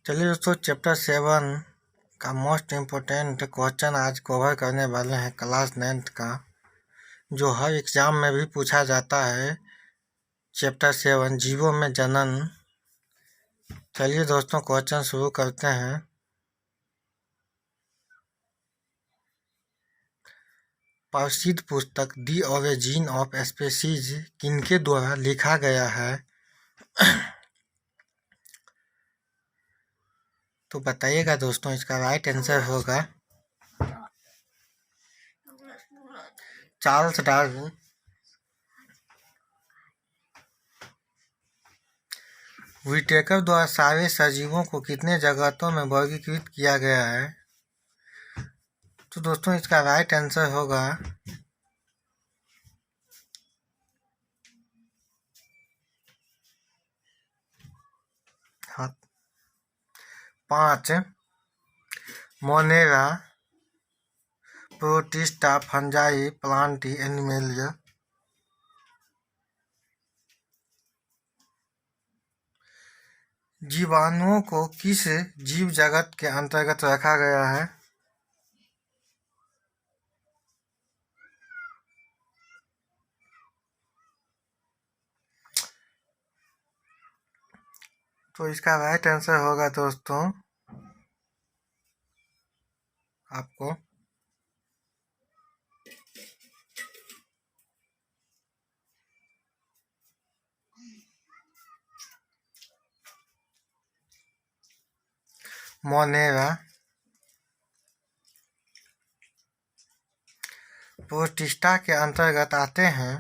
चलिए दोस्तों, चैप्टर 7 का मोस्ट इम्पोर्टेंट क्वेश्चन आज कवर करने वाले हैं क्लास 9th का, जो हर एग्जाम में भी पूछा जाता है। चैप्टर 7 जीवों में जनन। चलिए दोस्तों, क्वेश्चन शुरू करते हैं। प्रसिद्ध पुस्तक दी ओरिजिन ऑफ स्पीसीज किनके द्वारा लिखा गया है? तो बताइएगा दोस्तों, इसका राइट आंसर होगा चार्ल्स डार्विन। व्हिटेकर द्वारा सारे सजीवों को कितने जगतों में वर्गीकृत किया गया है? तो दोस्तों, इसका राइट आंसर होगा 5। Monera, protista, fungi, Plantae, animalia. जीवाणुओं को किस जीव जगत के अंतर्गत रखा गया है? तो इसका राइट आंसर होगा दोस्तों आपको मोनेरा, प्रोटिस्टा के अंतर्गत आते हैं।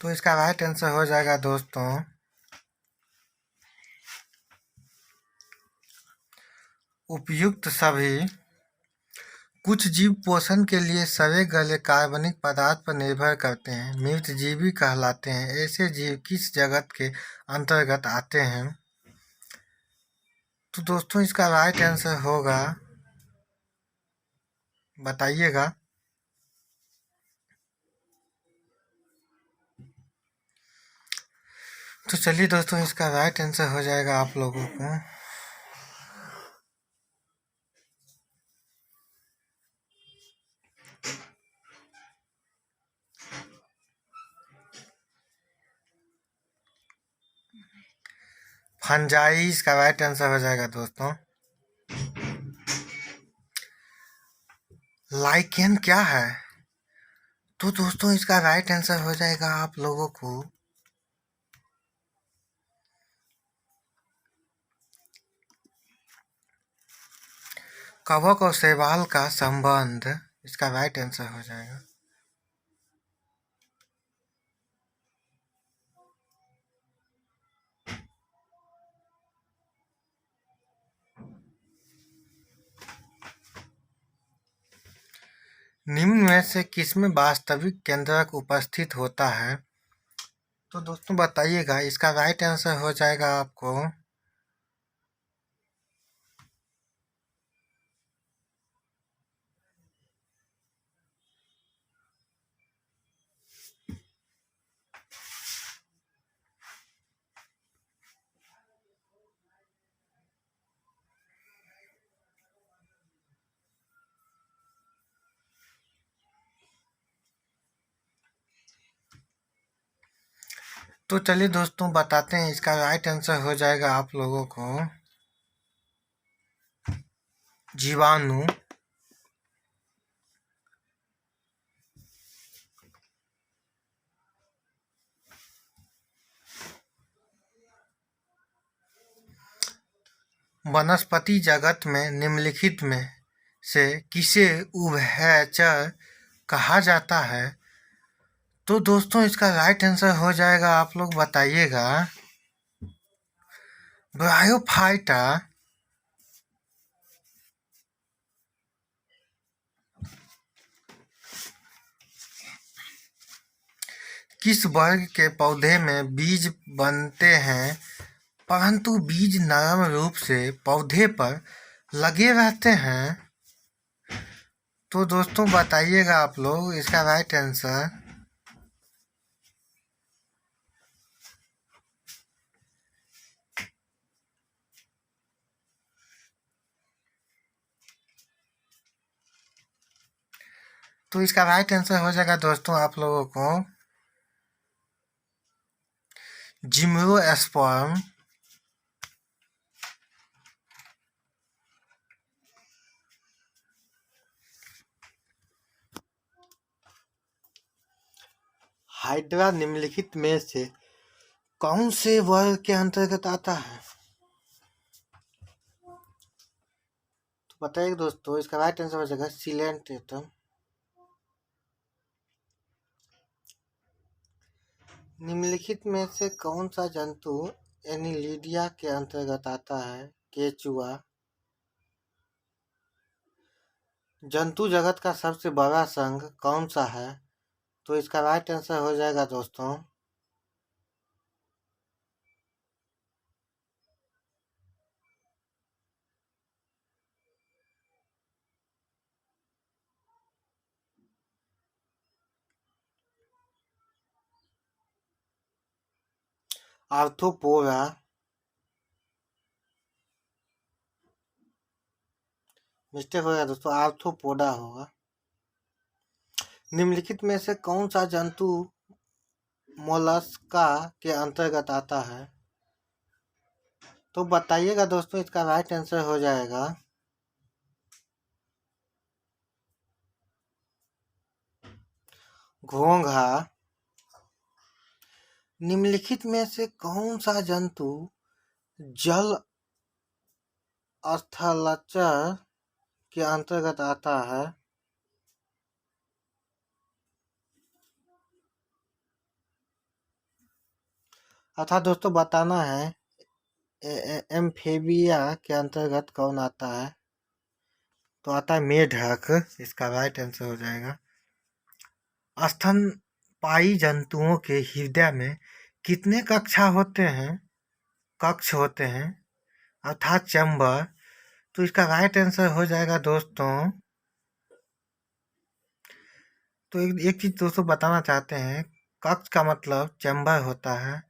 तो इसका राइट आंसर हो जाएगा दोस्तों उपयुक्त सभी। कुछ जीव पोषण के लिए सड़े गले कार्बनिक पदार्थ पर निर्भर करते हैं, मृतजीवी कहलाते हैं। ऐसे जीव किस जगत के अंतर्गत आते हैं? तो दोस्तों, इसका राइट आंसर होगा, बताइएगा। तो चलिए दोस्तों, इसका राइट आंसर हो जाएगा आप लोगों को फंजाई। इसका राइट आंसर हो जाएगा दोस्तों। लाइकेन क्या है? तो दोस्तों, इसका राइट आंसर हो जाएगा आप लोगों को कवक और शैवाल का संबंध। इसका राइट आंसर हो जाएगा निम्न में से किसमें वास्तविक केंद्रक उपस्थित होता है? तो दोस्तों, बताइएगा। इसका राइट आंसर हो जाएगा आपको तो चलिए दोस्तों, बताते हैं। इसका राइट आंसर हो जाएगा आप लोगों को जीवाणु। वनस्पति जगत में निम्नलिखित में से किसे उभयचर कहा जाता है? तो दोस्तों, इसका राइट आंसर हो जाएगा, आप लोग बताइएगा, ब्रायोफाइटा। किस वर्ग के पौधे में बीज बनते हैं परंतु बीज नरम रूप से पौधे पर लगे रहते हैं? तो दोस्तों, बताइएगा आप लोग। इसका राइट आंसर तो इसका राइट आंसर हो जाएगा दोस्तों आप लोगों को जिम्नोस्पर्म। हाइड्रा निम्नलिखित में से कौन से वर्ग के अंतर्गत आता है? तो बताइए दोस्तों, इसका राइट आंसर हो जाएगा सिलेंट्रेटम। निम्नलिखित में से कौन सा जंतु एनिलिडिया के अंतर्गत आता है? केचुआ। जंतु जगत का सबसे बड़ा संघ कौन सा है? तो इसका राइट आंसर हो जाएगा दोस्तों आर्थ्रोपोडा। मिस्टेक होगा दोस्तों, आर्थ्रोपोडा होगा। निम्नलिखित में से कौन सा जंतु मोलस्का के अंतर्गत आता है? तो बताइएगा दोस्तों, इसका राइट आंसर हो जाएगा घोंघा। निम्नलिखित में से कौन सा जंतु जल स्थलचर के अंतर्गत आता है? अर्थात दोस्तों बताना है एम्फेबिया के अंतर्गत कौन आता है? तो आता है मेढक। इसका राइट आंसर हो जाएगा। स्तनपायी जंतुओं के हृदय में कितने कक्ष होते हैं अर्थात चैम्बर? तो इसका राइट आंसर हो जाएगा दोस्तों, तो एक चीज दोस्तों बताना चाहते हैं, कक्ष का मतलब चैम्बर होता है।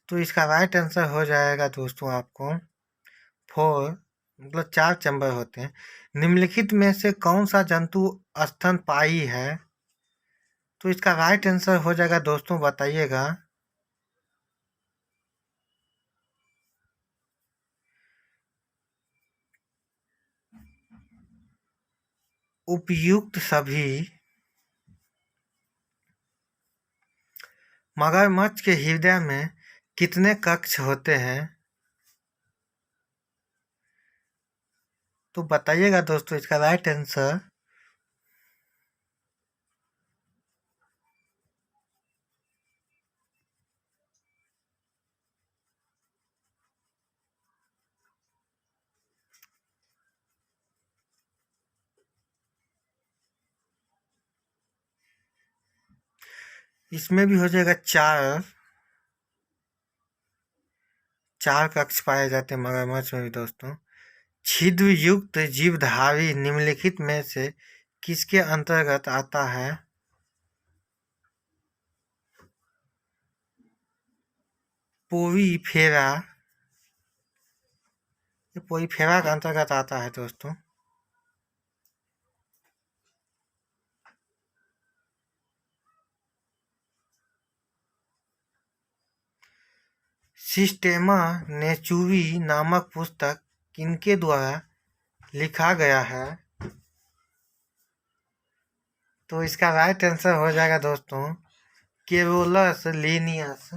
तो इसका राइट आंसर हो जाएगा दोस्तों आपको 4, मतलब 4 चैम्बर होते हैं। निम्नलिखित में से कौन सा जंतु स्तनपायी है? तो इसका राइट आंसर हो जाएगा दोस्तों, बताइएगा उपयुक्त सभी। मगरमच्छ के हृदय में कितने कक्ष होते हैं? तो बताइएगा दोस्तों, इसका राइट आंसर इसमें भी हो जाएगा 4 कक्ष पाए जाते हैं मगरमच्छ में भी दोस्तों। छिद्र युक्त जीवधारी निम्नलिखित में से किसके अंतर्गत आता है? पोरीफेरा। ये पोरीफेरा के अंतर्गत आता है दोस्तों। सिस्टेमा नेचुरी नामक पुस्तक किनके द्वारा लिखा गया है? तो इसका राइट आंसर हो जाएगा दोस्तों केरोलस लीनियस।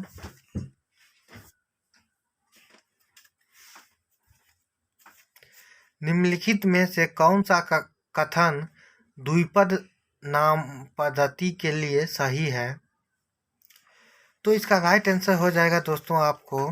निम्नलिखित में से कौन सा कथन द्विपद नाम पद्धति के लिए सही है? तो इसका राइट आंसर हो जाएगा दोस्तों आपको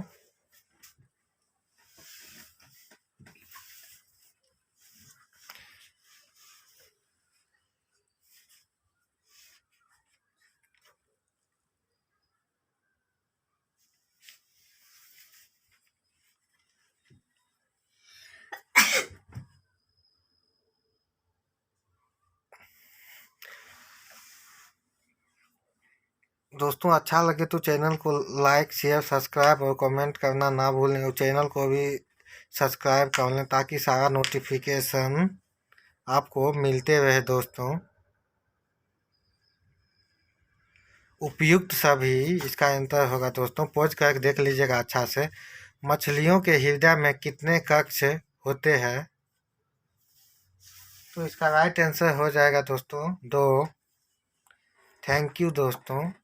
दोस्तों अच्छा लगे तो चैनल को लाइक शेयर सब्सक्राइब और कमेंट करना ना भूलें, और चैनल को भी सब्सक्राइब कर लें ताकि सारा नोटिफिकेशन आपको मिलते रहे दोस्तों। उपयुक्त सभी इसका आंसर होगा दोस्तों। पॉज करके देख लीजिएगा अच्छा से। मछलियों के हृदय में कितने कक्ष होते हैं? तो इसका राइट आंसर हो जाएगा दोस्तों 2। थैंक यू दोस्तों।